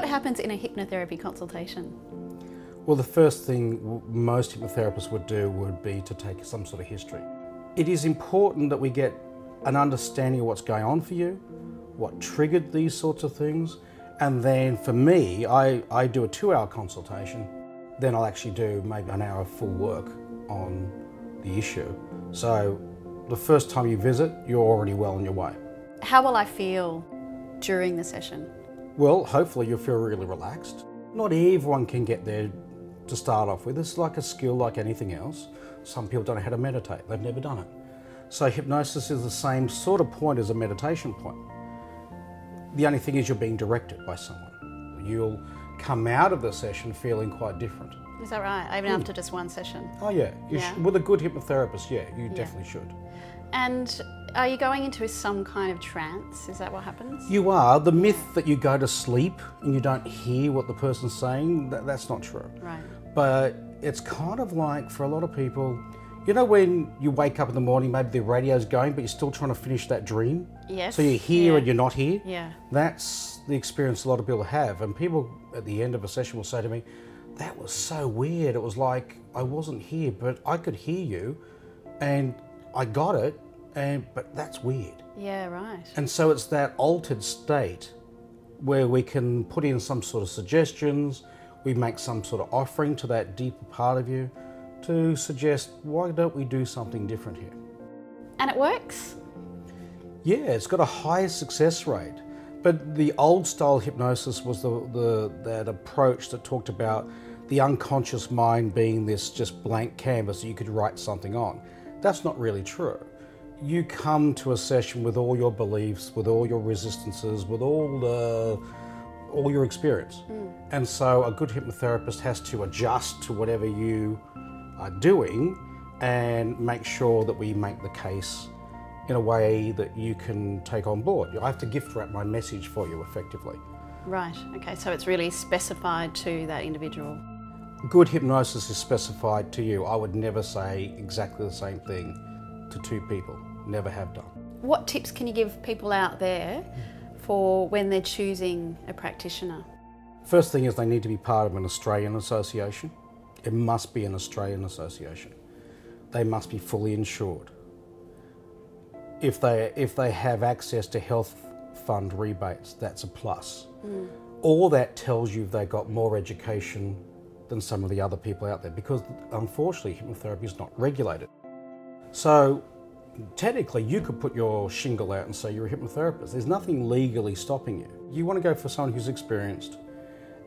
happens in a hypnotherapy consultation? Well, the first thing most hypnotherapists would do would be to take some sort of history. It is important that we get an understanding of what's going on for you, what triggered these sorts of things, and then for me, I do a 2-hour consultation, then I'll actually do maybe an hour of full work on the issue. So the first time you visit, you're already well on your way. How will I feel during the session? Well, hopefully you'll feel really relaxed. Not everyone can get there to start off with. It's like a skill like anything else. Some people don't know how to meditate. They've never done it. So hypnosis is the same sort of point as a meditation point. The only thing is you're being directed by someone. You'll come out of the session feeling quite different. Is that right? Even after just one session? Oh yeah. With a good hypnotherapist, you definitely should. And are you going into some kind of trance? Is that what happens? You are. The myth that you go to sleep and you don't hear what the person's saying, that's not true. Right. But it's kind of like, for a lot of people, you know when you wake up in the morning, maybe the radio's going, but you're still trying to finish that dream? Yes. So you're here and you're not here? Yeah. That's the experience a lot of people have. And people at the end of a session will say to me, that was so weird. It was like I wasn't here, but I could hear you and I got it, but that's weird. Yeah, right. And so it's that altered state where we can put in some sort of suggestions, we make some sort of offering to that deeper part of you to suggest, why don't we do something different here? And it works? Yeah, it's got a high success rate. But the old style hypnosis was that approach that talked about the unconscious mind being this just blank canvas that you could write something on. That's not really true. You come to a session with all your beliefs, with all your resistances, with all your experience. And so a good hypnotherapist has to adjust to whatever you are doing and make sure that we make the case in a way that you can take on board. I have to gift wrap my message for you effectively. Right, okay, so it's really specified to that individual. Good hypnosis is specified to you. I would never say exactly the same thing to 2 people. Never have done. What tips can you give people out there for when they're choosing a practitioner? First thing is they need to be part of an Australian association. It must be an Australian association. They must be fully insured. If they have access to health fund rebates, that's a plus. All that tells you they've got more education than some of the other people out there, because unfortunately hypnotherapy is not regulated. So technically you could put your shingle out and say you're a hypnotherapist. There's nothing legally stopping you. You want to go for someone who's experienced.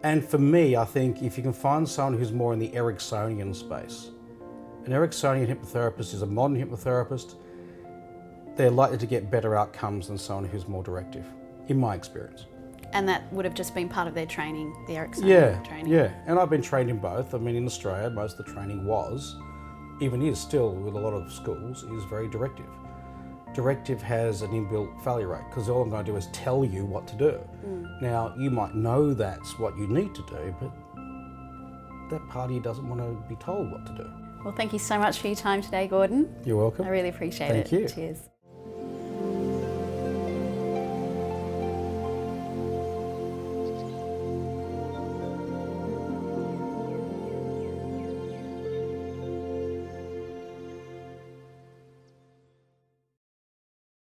And for me, I think if you can find someone who's more in the Ericksonian space, an Ericksonian hypnotherapist is a modern hypnotherapist, they're likely to get better outcomes than someone who's more directive, in my experience. And that would have just been part of their training, the Ericksonian training? Yeah, and I've been trained in both. I mean, in Australia, most of the training was, even is still with a lot of schools, is very directive. Directive has an inbuilt failure rate, because all I'm going to do is tell you what to do. Now, you might know that's what you need to do, but that party doesn't want to be told what to do. Well, thank you so much for your time today, Gordon. You're welcome. I really appreciate it. Thank you. Cheers.